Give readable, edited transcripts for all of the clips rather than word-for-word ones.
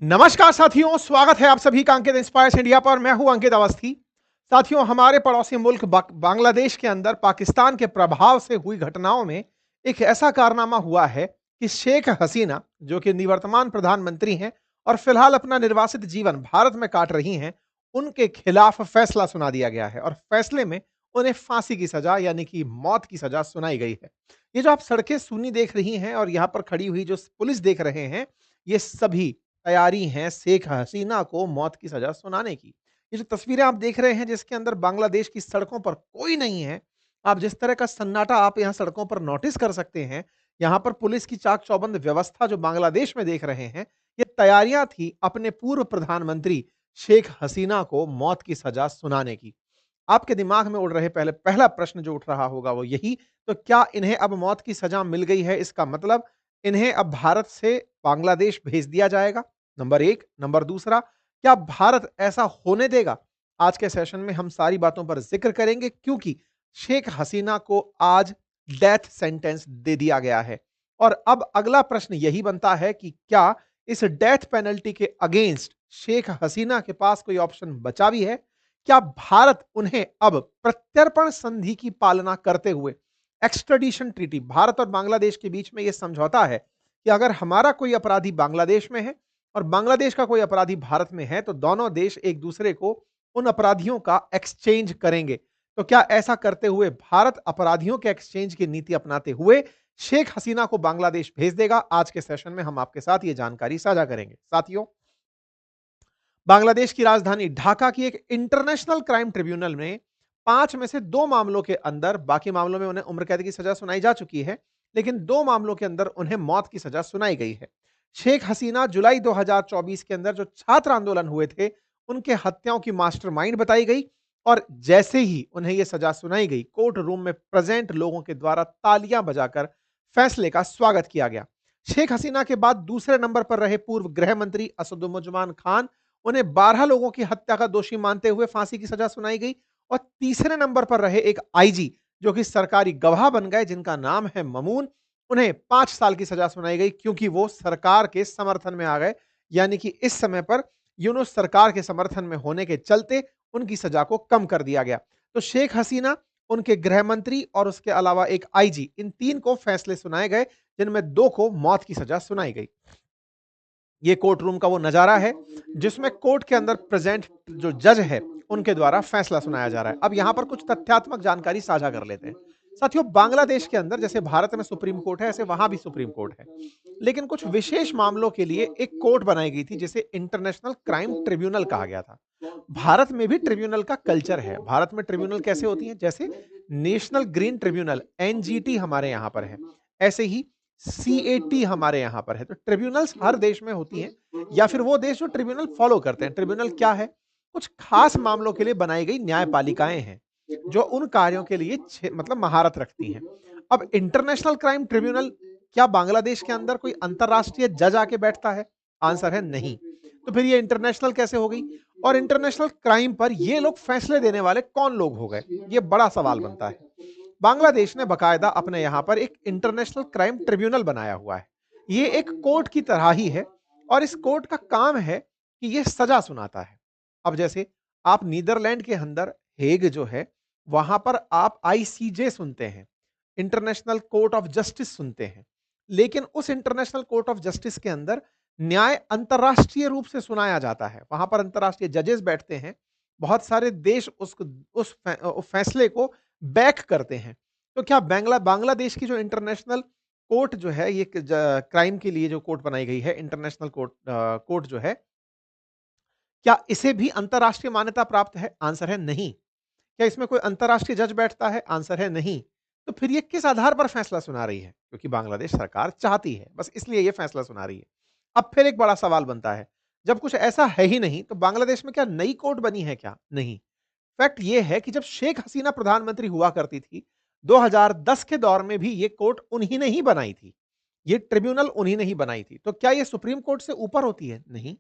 नमस्कार साथियों, स्वागत है आप सभी का अंकित इंस्पायर्स इंडिया पर। मैं हूं अंकित अवस्थी। साथियों, हमारे पड़ोसी मुल्क बांग्लादेश के अंदर पाकिस्तान के प्रभाव से हुई घटनाओं में एक ऐसा कारनामा हुआ है कि शेख हसीना, जो कि निवर्तमान प्रधानमंत्री हैं और फिलहाल अपना निर्वासित जीवन भारत में काट रही हैं, उनके खिलाफ फैसला सुना दिया गया है और फैसले में उन्हें फांसी की सजा यानी कि मौत की सजा सुनाई गई है। ये जो आप सड़कें सूनी देख रही हैं और यहाँ पर खड़ी हुई जो पुलिस देख रहे हैं, ये सभी तैयारी है शेख हसीना को मौत की सजा सुनाने की। ये जो तस्वीरें आप देख रहे हैं जिसके अंदर बांग्लादेश की सड़कों पर कोई नहीं है, आप जिस तरह का सन्नाटा आप यहाँ सड़कों पर नोटिस कर सकते हैं, यहाँ पर पुलिस की चाक-चौबंद व्यवस्था जो बांग्लादेश में देख रहे हैं, ये तैयारियां थी अपने पूर्व प्रधानमंत्री शेख हसीना को मौत की सजा सुनाने की। आपके दिमाग में उड़ रहे पहला प्रश्न जो उठ रहा होगा वो यही, तो क्या इन्हें अब मौत की सजा मिल गई है? इसका मतलब इन्हें अब भारत से बांग्लादेश भेज दिया जाएगा? नंबर 1। नंबर दूसरा, क्या भारत ऐसा होने देगा? आज के सेशन में हम सारी बातों पर ज़िक्र करेंगे क्योंकि शेख हसीना को आज डेथ सेंटेंस दे दिया गया है। और अब अगला प्रश्न यही बनता है कि क्या इस डेथ पेनल्टी के अगेंस्ट शेख हसीना के पास कोई ऑप्शन बचा भी है? क्या भारत उन्हें अब प्रत्यर्पण संधि की पालना करते हुए एक्स्ट्राडिशन ट्रीटी, भारत और बांग्लादेश के बीच में यह समझौता है कि अगर हमारा कोई अपराधी बांग्लादेश में है और बांग्लादेश का कोई अपराधी भारत में है तो दोनों देश एक दूसरे को उन अपराधियों का एक्सचेंज करेंगे। तो क्या ऐसा करते हुए भारत अपराधियों के एक्सचेंज की नीति अपनाते हुए शेख हसीना को बांग्लादेश भेज देगा? आज के सेशन में हम आपके साथ ये जानकारी साझा करेंगे। साथियों, बांग्लादेश की राजधानी ढाका की एक इंटरनेशनल क्राइम ट्रिब्यूनल में 5 में से 2 मामलों के अंदर, बाकी मामलों में उन्हें उम्र कैद की सजा सुनाई जा चुकी है, लेकिन 2 मामलों के अंदर उन्हें मौत की सजा सुनाई गई है। शेख हसीना जुलाई 2024 के अंदर जो छात्र आंदोलन हुए थे, उनके हत्याओं की मास्टरमाइंड बताई गई और जैसे ही उन्हें यह सजा सुनाई गई, कोर्ट रूम में प्रेजेंट लोगों के द्वारा तालियां बजाकर फैसले का स्वागत किया गया। शेख हसीना के बाद दूसरे नंबर पर रहे पूर्व गृह मंत्री असदुज्जमान खान, उन्हें 12 लोगों की हत्या का दोषी मानते हुए फांसी की सजा सुनाई गई और तीसरे नंबर पर रहे एक आईजी जो कि सरकारी गवाह बन गए, जिनका नाम है ममून, उन्हें 5 साल की सजा सुनाई गई क्योंकि वो सरकार के समर्थन में आ गए। यानी कि इस समय पर यूनुस सरकार के समर्थन में होने के चलते उनकी सजा को कम कर दिया गया। तो शेख हसीना, उनके गृह मंत्री और उसके अलावा एक आईजी, इन 3 को फैसले सुनाए गए जिनमें 2 को मौत की सजा सुनाई गई। ये कोर्ट रूम का वो नजारा है जिसमें कोर्ट के अंदर प्रेजेंट जो जज है उनके द्वारा फैसला सुनाया जा रहा है। अब यहां पर कुछ तथ्यात्मक जानकारी साझा कर लेते हैं। साथियों, बांग्लादेश के अंदर जैसे भारत में सुप्रीम कोर्ट है, ऐसे वहां भी सुप्रीम कोर्ट है, लेकिन कुछ विशेष मामलों के लिए एक कोर्ट बनाई गई थी जिसे इंटरनेशनल क्राइम ट्रिब्यूनल कहा गया था। भारत में भी ट्रिब्यूनल का कल्चर है। भारत में ट्रिब्यूनल कैसे होती है? जैसे नेशनल ग्रीन ट्रिब्यूनल एनजीटी हमारे यहां पर है, ऐसे ही सीएटी हमारे यहां पर है। तो ट्रिब्यूनल्स हर देश में होती हैं या फिर वो देश जो ट्रिब्यूनल फॉलो करते हैं। ट्रिब्यूनल क्या है? कुछ खास मामलों के लिए बनाई गई न्यायपालिकाएं हैं जो उन कार्यों के लिए मतलब महारत रखती हैं। अब इंटरनेशनल क्राइम ट्रिब्यूनल, क्या बांग्लादेश के अंदर कोई अंतरराष्ट्रीय जज आके बैठता है? आंसर है नहीं। तो फिर ये इंटरनेशनल कैसे हो गई? और इंटरनेशनल क्राइम पर ये लोग फैसले देने वाले कौन लोग हो गए? ये बड़ा सवाल बनता है। बांग्लादेश ने बकायदा अपने यहां पर एक इंटरनेशनल क्राइम ट्रिब्यूनल बनाया हुआ है। ये एक कोर्ट की तरह ही है और इस कोर्ट का काम है कि ये सजा सुनाता है। अब जैसे आप नीदरलैंड के अंदर हेग जो है, वहां पर आप आईसीजे सुनते हैं, इंटरनेशनल कोर्ट ऑफ जस्टिस सुनते हैं, लेकिन उस इंटरनेशनल कोर्ट ऑफ जस्टिस के अंदर न्याय अंतरराष्ट्रीय रूप से सुनाया जाता है। वहां पर अंतरराष्ट्रीय जजेस बैठते हैं, बहुत सारे देश उस फैसले को बैक करते हैं। तो क्या बांग्लादेश की जो इंटरनेशनल कोर्ट जो है, ये क्राइम के लिए जो कोर्ट बनाई गई है, इंटरनेशनल कोर्ट जो है, क्या इसे भी अंतरराष्ट्रीय मान्यता प्राप्त है? आंसर है नहीं। क्या इसमें कोई अंतरराष्ट्रीय जज बैठता है? आंसर है नहीं। तो फिर ये किस आधार पर फैसला सुना रही है? क्योंकि बांग्लादेश सरकार चाहती है, बस इसलिए ये फैसला सुना रही है। अब फिर एक बड़ा सवाल बनता है, जब कुछ ऐसा है ही नहीं तो बांग्लादेश में क्या नई कोर्ट बनी है क्या? नहीं। फैक्ट ये है कि जब शेख हसीना प्रधानमंत्री हुआ करती थी, 2010 के दौर में भी ये कोर्ट उन्हीं ने ही बनाई थी। ये ट्रिब्यूनल उन्हीं ने ही बनाई थी। तो क्या ये सुप्रीम कोर्ट से ऊपर होती है? नहीं।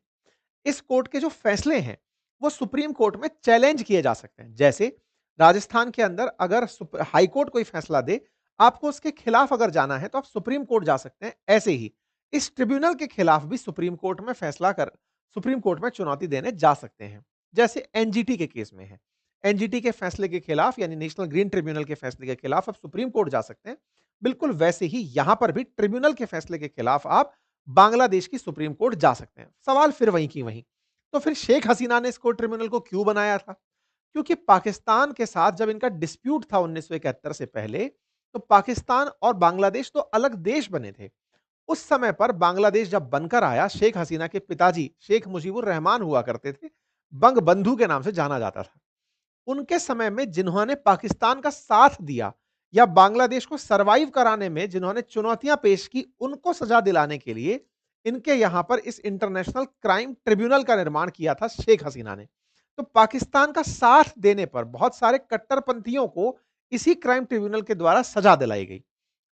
इस कोर्ट के जो फैसले हैं, वो सुप्रीम कोर्ट में चैलेंज किए जा सकते हैं। जैसे राजस्थान के अंदर अगर हाई कोर्ट कोई फैसला दे, आपको उसके खिलाफ अगर जाना है तो आप सुप्रीम कोर्ट जा सकते हैं। ऐसे ही इस ट्रिब्यूनल के खिलाफ भी सुप्रीम कोर्ट में फैसला कर सुप्रीम कोर्ट में चुनौती देने जा सकते हैं, जैसे एनजीटी के केस में है। एनजीटी के फैसले के खिलाफ यानी नेशनल ग्रीन ट्रिब्यूनल के फैसले के खिलाफ आप सुप्रीम कोर्ट जा सकते हैं। बिल्कुल वैसे ही यहां पर भी ट्रिब्यूनल के फैसले के खिलाफ आप बांग्लादेश की सुप्रीम कोर्ट जा सकते हैं। सवाल फिर वहीं की वहीं। तो फिर शेख हसीना ने इस कोर्ट ट्रिब्यूनल को क्यों बनाया था? क्योंकि पाकिस्तान के साथ जब इनका डिस्प्यूट था 1971 से पहले, तो पाकिस्तान और बांग्लादेश तो अलग देश बने थे। उस समय पर बांग्लादेश जब बनकर आया, शेख हसीना के पिताजी शेख मुजीबुर रहमान हुआ करते थे, बंग बंधु के नाम से जाना जाता था। उनके समय में जिन्होंने पाकिस्तान का साथ दिया या बांग्लादेश को सरवाइव कराने में जिन्होंने चुनौतियां पेश की, उनको सजा दिलाने के लिए इनके यहां पर इस इंटरनेशनल क्राइम ट्रिब्यूनल का निर्माण किया था शेख हसीना ने। तो पाकिस्तान का साथ देने पर बहुत सारे कट्टरपंथियों को इसी क्राइम ट्रिब्यूनल के द्वारा सजा दिलाई गई।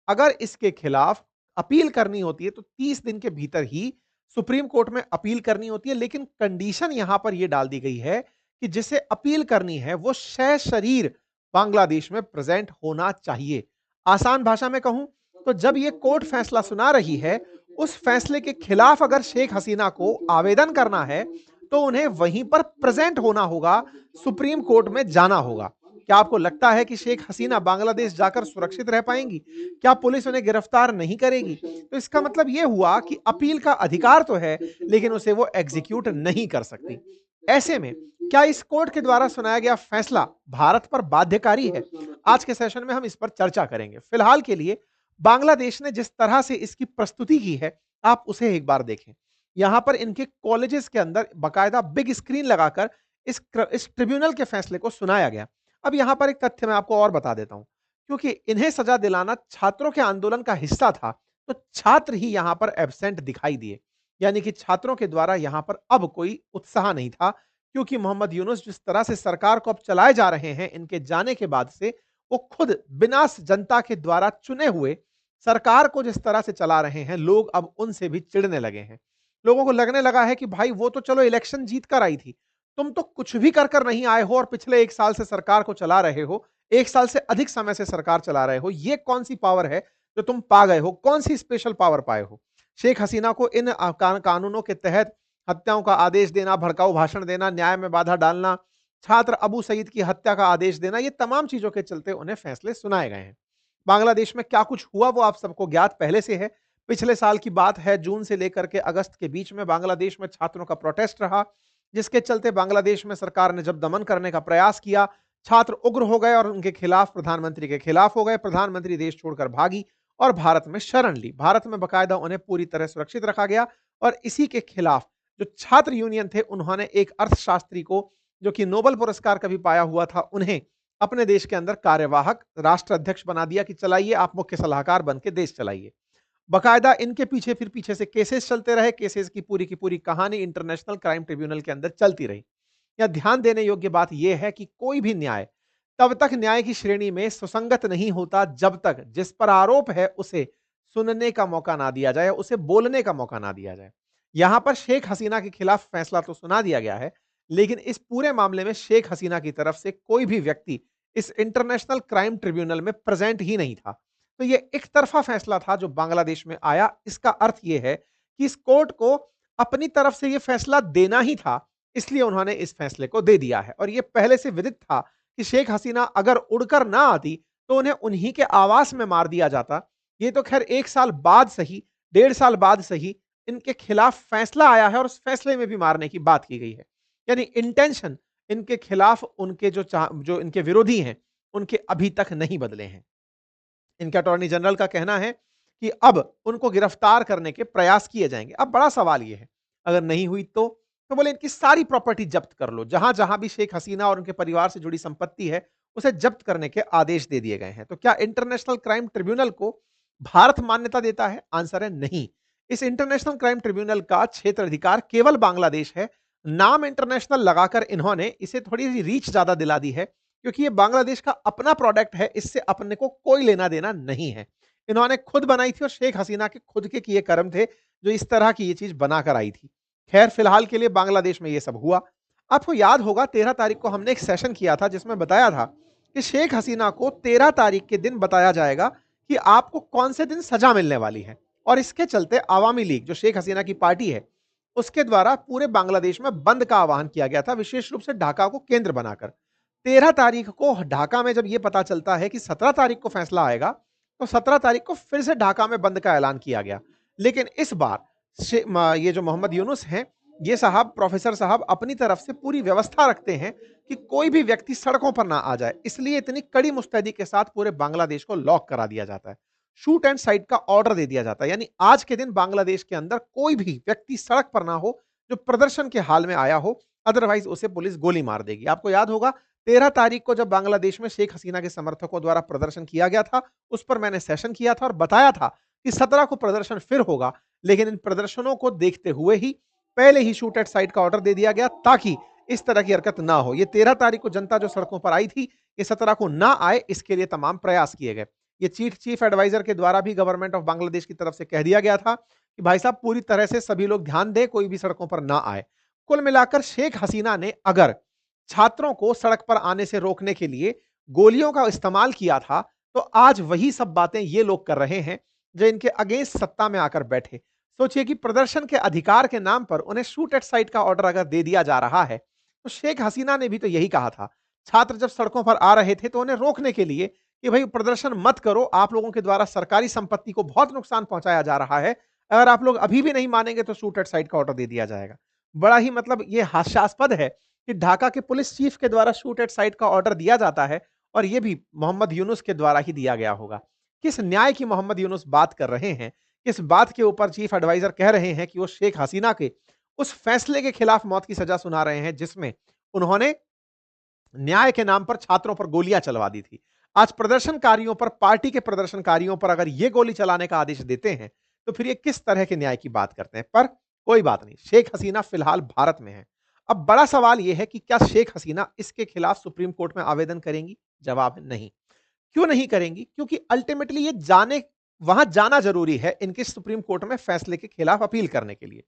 अगर इसके खिलाफ अपील करनी होती है तो 30 दिन के भीतर ही सुप्रीम कोर्ट में अपील करनी होती है, लेकिन कंडीशन यहां पर यह डाल दी गई है कि जिसे अपील करनी है वो शरीर बांग्लादेश में प्रेजेंट होना चाहिए। आसान भाषा में कहूं तो जब यह कोर्ट फैसला सुना रही है, उस फैसले के खिलाफ अगर शेख हसीना को आवेदन करना है तो उन्हें वहीं पर प्रेजेंट होना होगा, सुप्रीम कोर्ट में जाना होगा। क्या आपको लगता है कि शेख हसीना बांग्लादेश जाकर सुरक्षित रह पाएंगी? क्या पुलिस उन्हें गिरफ्तार नहीं करेगी? तो इसका मतलब यह हुआ कि अपील का अधिकार तो है, लेकिन उसे वो एग्जीक्यूट नहीं कर सकती। ऐसे में क्या इस कोर्ट के द्वारा सुनाया गया फैसला भारत पर बाध्यकारी है? आज के सेशन में हम इस पर चर्चा करेंगे। फिलहाल के लिए बांग्लादेश ने जिस तरह से इसकी प्रस्तुति की है, आप उसे एक बार देखें। यहां पर इनके कॉलेजेस के अंदर बाकायदा बिग स्क्रीन लगाकर इस ट्रिब्यूनल के फैसले को सुनाया गया। अब यहां पर एक तथ्य मैं आपको और बता देता हूं, क्योंकि इन्हें सजा दिलाना छात्रों के आंदोलन का हिस्सा था, तो छात्र ही यहां पर एब्सेंट दिखाई दिए। यानी कि छात्रों के द्वारा यहां पर अब कोई उत्साह नहीं था, क्योंकि मोहम्मद यूनुस जिस तरह से सरकार को अब चलाए जा रहे हैं इनके जाने के बाद से, वो खुद बिना जनता के द्वारा चुने हुए सरकार को जिस तरह से चला रहे हैं, लोग अब उनसे भी चिढ़ने लगे हैं। लोगों को लगने लगा है कि भाई वो तो चलो इलेक्शन जीत कर आई थी, तुम तो कुछ भी कर कर नहीं आए हो और पिछले 1 साल से सरकार को चला रहे हो, 1 साल से अधिक समय से सरकार चला रहे हो। ये कौन सी पावर है जो तुम पा गए हो? कौन सी स्पेशल पावर पाए हो? शेख हसीना को इन कानूनों के तहत हत्याओं का आदेश देना, भड़काऊ भाषण देना, न्याय में बाधा डालना, छात्र अबू सईद की हत्या का आदेश देना, ये तमाम चीजों के चलते उन्हें फैसले सुनाए गए हैं। बांग्लादेश में क्या कुछ हुआ वो आप सबको ज्ञात पहले से है। पिछले साल की बात है, जून से लेकर के अगस्त के बीच में बांग्लादेश में छात्रों का प्रोटेस्ट रहा, जिसके चलते बांग्लादेश में सरकार ने जब दमन करने का प्रयास किया, छात्र उग्र हो गए और उनके खिलाफ प्रधानमंत्री के खिलाफ हो गए। प्रधानमंत्री देश छोड़कर भागी और भारत में शरण ली। भारत में बकायदा उन्हें पूरी तरह सुरक्षित रखा गया और इसी के खिलाफ जो छात्र यूनियन थे, उन्होंने एक अर्थशास्त्री को, जो कि नोबेल पुरस्कार कभी पाया हुआ था, उन्हें अपने देश के अंदर कार्यवाहक राष्ट्र अध्यक्ष बना दिया कि चलाइए, आप मुख्य सलाहकार बन के देश चलाइए। बकायदा इनके पीछे फिर पीछे से केसेस चलते रहे। केसेस की पूरी कहानी इंटरनेशनल क्राइम ट्रिब्यूनल के अंदर चलती रही। यह ध्यान देने योग्य बात यह है कि कोई भी न्याय तब तक न्याय की श्रेणी में सुसंगत नहीं होता जब तक जिस पर आरोप है उसे सुनने का मौका ना दिया जाए, उसे बोलने का मौका ना दिया जाए। यहां पर शेख हसीना के खिलाफ फैसला तो सुना दिया गया है, लेकिन इस पूरे मामले में शेख हसीना की तरफ से कोई भी व्यक्ति इस इंटरनेशनल क्राइम ट्रिब्यूनल में प्रेजेंट ही नहीं था। तो यह एक तरफा फैसला था जो बांग्लादेश में आया। इसका अर्थ यह है कि इस कोर्ट को अपनी तरफ से यह फैसला देना ही था, इसलिए उन्होंने इस फैसले को दे दिया है। और यह पहले से विदित था कि शेख हसीना अगर उड़कर ना आती तो उन्हें उन्हीं के आवास में मार दिया जाता। ये तो खैर 1 साल बाद सही, 1.5 साल बाद सही, इनके खिलाफ फैसला आया है और उस फैसले में भी मारने की बात की गई है। यानी इंटेंशन इनके खिलाफ उनके जो इनके विरोधी हैं, उनके अभी तक नहीं बदले हैं। इनके अटॉर्नी जनरल का कहना है कि अब उनको गिरफ्तार करने के प्रयास किए जाएंगे। अब बड़ा सवाल यह है, अगर नहीं हुई तो बोले इनकी सारी प्रॉपर्टी जब्त कर लो। जहां जहां भी शेख हसीना और उनके परिवार से जुड़ी संपत्ति है, उसे जब्त करने के आदेश दे दिए गए हैं। तो क्या इंटरनेशनल क्राइम ट्रिब्यूनल को भारत मान्यता देता है? आंसर है नहीं। इस इंटरनेशनल क्राइम ट्रिब्यूनल का क्षेत्र अधिकार केवल बांग्लादेश है। नाम इंटरनेशनल लगाकर इन्होंने इसे थोड़ी सी रीच ज्यादा दिला दी है, क्योंकि ये बांग्लादेश का अपना प्रोडक्ट है, इससे अपने को कोई लेना देना नहीं है। इन्होंने खुद बनाई थी और शेख हसीना के खुद के किए कर्म थे जो इस तरह की ये चीज बनाकर आई थी। खैर, फिलहाल के लिए बांग्लादेश में ये सब हुआ। आपको याद होगा 13 तारीख को हमने एक सेशन किया था जिसमें बताया था कि शेख हसीना को 13 तारीख के दिन बताया जाएगा कि आपको कौन से दिन सजा मिलने वाली है। और इसके चलते आवामी लीग, जो शेख हसीना की पार्टी है, उसके द्वारा पूरे बांग्लादेश में बंद का आह्वान किया गया था, विशेष रूप से ढाका को केंद्र बनाकर। 13 तारीख को ढाका में जब यह पता चलता है कि 17 तारीख को फैसला आएगा, तो 17 तारीख को फिर से ढाका में बंद का ऐलान किया गया। लेकिन इस बार ये जो मोहम्मद यूनुस हैं, ये साहब, प्रोफेसर साहब अपनी तरफ से पूरी व्यवस्था रखते हैं कि कोई भी व्यक्ति सड़कों पर ना आ जाए। इसलिए इतनी कड़ी मुस्तैदी के साथ पूरे बांग्लादेश को लॉक करा दिया जाता है। शूट एंड साइट का ऑर्डर दे दिया जाता है, यानी आज के दिन बांग्लादेश के अंदर कोई भी व्यक्ति सड़क पर ना हो जो प्रदर्शन के हाल में आया हो, अदरवाइज उसे पुलिस गोली मार देगी। आपको याद होगा 13 तारीख को जब बांग्लादेश में शेख हसीना के समर्थकों द्वारा प्रदर्शन किया गया था, उस पर मैंने सेशन किया था और बताया था कि 17 को प्रदर्शन फिर होगा, लेकिन इन प्रदर्शनों को देखते हुए ही पहले ही शूट एट साइट का ऑर्डर दे दिया गया ताकि इस तरह की हरकत ना हो। ये 13 तारीख को जनता जो सड़कों पर आई थी, ये 17 को ना आए, इसके लिए तमाम प्रयास किए गए। ये चीफ एडवाइजर के द्वारा भी गवर्नमेंट ऑफ बांग्लादेश की तरफ से कह दिया गया था कि भाई साहब पूरी तरह से सभी लोग ध्यान दें, कोई भी सड़कों पर ना आए। कुल मिलाकर शेख हसीना ने अगर छात्रों को सड़क पर आने से रोकने के लिए गोलियों का इस्तेमाल किया था, तो आज वही सब बातें ये लोग कर रहे हैं जो इनके अगेंस्ट सत्ता में आकर बैठे। सोचिए कि प्रदर्शन के अधिकार के नाम पर उन्हें शूट एट साइट का ऑर्डर अगर दे दिया जा रहा है, तो शेख हसीना ने भी तो यही कहा था। छात्र जब सड़कों पर आ रहे थे तो उन्हें रोकने के लिए कि भाई प्रदर्शन मत करो, आप लोगों के द्वारा सरकारी संपत्ति को बहुत नुकसान पहुंचाया जा रहा है, अगर आप लोग अभी भी नहीं मानेंगे तो शूट एट साइट का ऑर्डर दे दिया जाएगा। बड़ा ही मतलब ये हास्यास्पद है कि ढाका के पुलिस चीफ के द्वारा शूट एट साइट का ऑर्डर दिया जाता है और ये भी मोहम्मद यूनुस के द्वारा ही दिया गया होगा। किस न्याय की मोहम्मद यूनुस बात कर रहे हैं, किस बात के ऊपर चीफ एडवाइजर कह रहे हैं कि वो शेख हसीना के उस फैसले के खिलाफ मौत की सजा सुना रहे हैं जिसमें उन्होंने न्याय के नाम पर छात्रों पर गोलियां चलवा दी थी। आज प्रदर्शनकारियों पर, पार्टी के प्रदर्शनकारियों पर अगर ये गोली चलाने का आदेश देते हैं, तो फिर ये किस तरह के न्याय की बात करते हैं। पर कोई बात नहीं, शेख हसीना फिलहाल भारत में है। अब बड़ा सवाल यह है कि क्या शेख हसीना इसके खिलाफ सुप्रीम कोर्ट में आवेदन करेंगी? जवाब है नहीं। क्यों नहीं करेंगी? क्योंकि अल्टीमेटली ये वहां जाना जरूरी है इनके सुप्रीम कोर्ट में फैसले के खिलाफ अपील करने के लिए।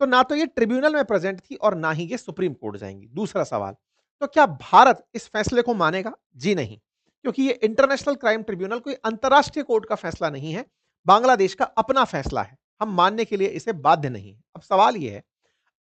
तो ना तो ये ट्रिब्यूनल में प्रेजेंट थी और ना ही ये सुप्रीम कोर्ट जाएंगी। दूसरा सवाल, तो क्या भारत इस फैसले को मानेगा? जी नहीं, क्योंकि ये इंटरनेशनल क्राइम ट्रिब्यूनल कोई अंतरराष्ट्रीय कोर्ट का फैसला नहीं है, बांग्लादेश का अपना फैसला है। हम मानने के लिए इसे बाध्य नहीं है। अब सवाल यह है,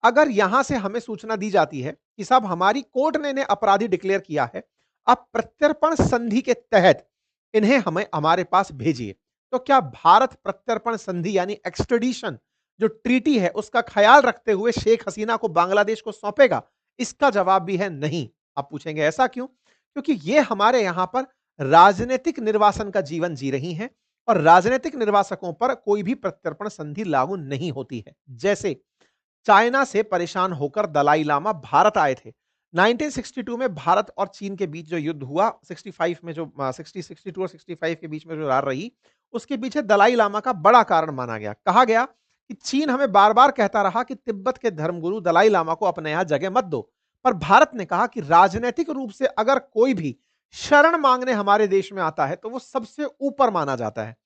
अगर यहां से हमें सूचना दी जाती है कि साहब हमारी कोर्ट ने इन्हें अपराधी डिक्लेयर किया है, अब प्रत्यर्पण संधि के तहत इन्हें हमें हमारे पास भेजिए, तो क्या भारत प्रत्यर्पण संधि यानी एक्सट्रेडिशन जो ट्रीटी है उसका ख्याल रखते हुए शेख हसीना को बांग्लादेश को सौंपेगा? इसका जवाब भी है नहीं। आप पूछेंगे ऐसा क्यों? क्योंकि ये हमारे यहां पर राजनीतिक निर्वासन का जीवन जी रही हैं और राजनीतिक निर्वासकों पर कोई भी प्रत्यर्पण संधि लागू नहीं होती है। जैसे चाइना से परेशान होकर दलाई लामा भारत आए थे। 1962 में भारत और चीन के बीच जो युद्ध हुआ, 65 में जो 62 और 65 के बीच में जो लड़ाई रही, उसके पीछे दलाई लामा का बड़ा कारण माना गया। कहा गया कि चीन हमें बार-बार कहता रहा कि तिब्बत के धर्मगुरु दलाई लामा को अपने यहां जगह मत दो, पर भारत ने कहा कि राजनीतिक रूप से अगर कोई भी शरण मांगने हमारे देश में आता है तो वो सबसे ऊपर माना जाता है।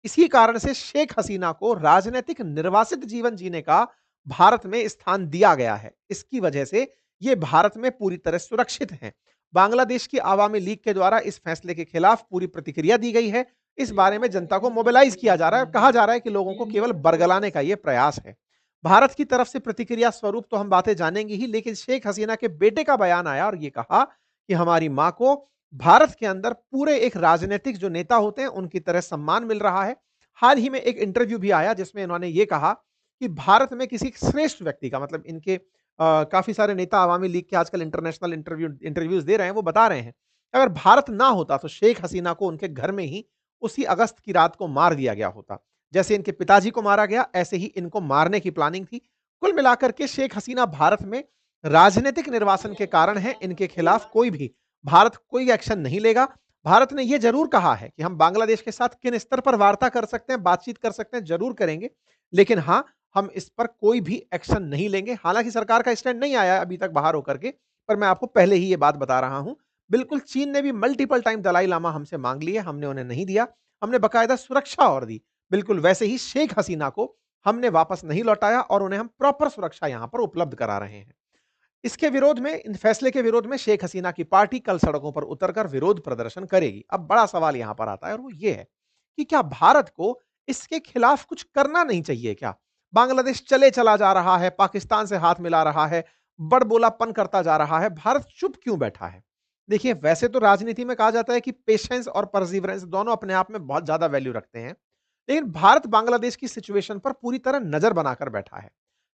इसी कारण से शेख हसीना को राजनीतिक निर्वासित जीवन जीने का भारत में स्थान दिया गया है। इसकी वजह से ये भारत में पूरी तरह सुरक्षित हैं। बांग्लादेश की आवामी लीग के द्वारा इस फैसले के खिलाफ पूरी प्रतिक्रिया दी गई है। इस बारे में जनता को मोबिलाइज किया जा रहा है और कहा जा रहा है कि लोगों को केवल बरगलाने का यह प्रयास है। भारत की तरफ से प्रतिक्रिया स्वरूप तो हम बातें जानेंगे ही, लेकिन शेख हसीना के बेटे का बयान आया और ये कहा कि हमारी मां को भारत के अंदर पूरे एक राजनीतिक जो नेता होते हैं उनकी तरह सम्मान मिल रहा है। हाल ही में एक इंटरव्यू भी आया जिसमें इन्होंने ये कहा कि भारत में किसी श्रेष्ठ व्यक्ति का, मतलब इनके काफी सारे नेता आवामी लीग के आजकल इंटरनेशनल इंटरव्यूज दे रहे हैं, वो बता रहे हैं अगर भारत ना होता तो शेख हसीना को उनके घर में ही उसी अगस्त की रात को मार दिया गया होता। जैसे इनके पिताजी को मारा गया, ऐसे ही इनको मारने की प्लानिंग थी। कुल मिलाकर के शेख हसीना भारत में राजनीतिक निर्वासन के कारण है, इनके खिलाफ कोई भी भारत कोई एक्शन नहीं लेगा। भारत ने यह जरूर कहा है कि हम बांग्लादेश के साथ किन स्तर पर वार्ता कर सकते हैं, बातचीत कर सकते हैं, जरूर करेंगे, लेकिन हाँ, हम इस पर कोई भी एक्शन नहीं लेंगे। हालांकि सरकार का स्टैंड नहीं आया है अभी तक बाहर होकर के, पर मैं आपको पहले ही ये बात बता रहा हूं। बिल्कुल चीन ने भी मल्टीपल टाइम दलाई लामा हमसे मांग लिए, हमने उन्हें नहीं दिया, हमने बकायदा सुरक्षा और दी। बिल्कुल वैसे ही शेख हसीना को हमने वापस नहीं लौटाया और उन्हें हम प्रॉपर सुरक्षा यहां पर उपलब्ध करा रहे हैं। इसके विरोध में, इन फैसले के विरोध में शेख हसीना की पार्टी कल सड़कों पर उतरकर विरोध प्रदर्शन करेगी। अब बड़ा सवाल यहां पर आता है और वो ये है कि क्या भारत को इसके खिलाफ कुछ करना नहीं चाहिए क्या? बांग्लादेश चले चला जा रहा है, पाकिस्तान से हाथ मिला रहा है, बड़बोलापन करता जा रहा है, भारत चुप क्यों बैठा है? देखिए, वैसे तो राजनीति में कहा जाता है कि पेशेंस और परसिवरेंस दोनों अपने आप में बहुत ज्यादा वैल्यू रखते हैं। लेकिन भारत बांग्लादेश की सिचुएशन पर पूरी तरह नजर बनाकर बैठा है,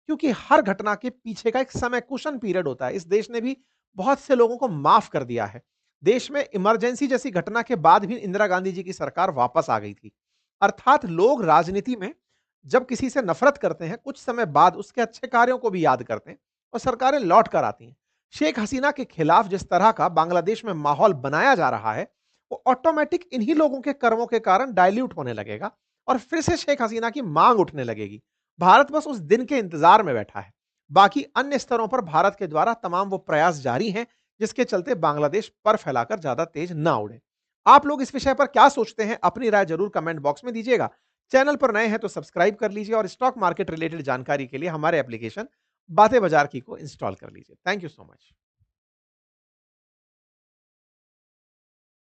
क्योंकि हर घटना के पीछे का एक समय कुशन पीरियड होता है। इस देश ने भी बहुत से लोगों को माफ कर दिया है। देश में इमरजेंसी जैसी घटना के बाद भी इंदिरा गांधी जी की सरकार वापस आ गई थी। अर्थात लोग राजनीति में जब किसी से नफरत करते हैं, कुछ समय बाद उसके अच्छे कार्यों को भी याद करते हैं और सरकारें लौट कर आती हैं। शेख हसीना के खिलाफ जिस तरह का बांग्लादेश में माहौल बनाया जा रहा है, वो ऑटोमेटिक इन्हीं लोगों के कर्मों के कारण डाइल्यूट होने लगेगा और फिर से शेख हसीना की मांग उठने लगेगी। भारत बस उस दिन के इंतजार में बैठा है। बाकी अन्य स्तरों पर भारत के द्वारा तमाम वो प्रयास जारी हैं, जिसके चलते बांग्लादेश पर फैलाकर ज्यादा तेज ना उड़े। आप लोग इस विषय पर क्या सोचते हैं? अपनी राय जरूर कमेंट बॉक्स में दीजिएगा। चैनल पर नए हैं तो सब्सक्राइब कर लीजिए और स्टॉक मार्केट रिलेटेड जानकारी के लिए हमारे एप्लीकेशन बातें बाजार की को इंस्टॉल कर लीजिए। Thank you so much.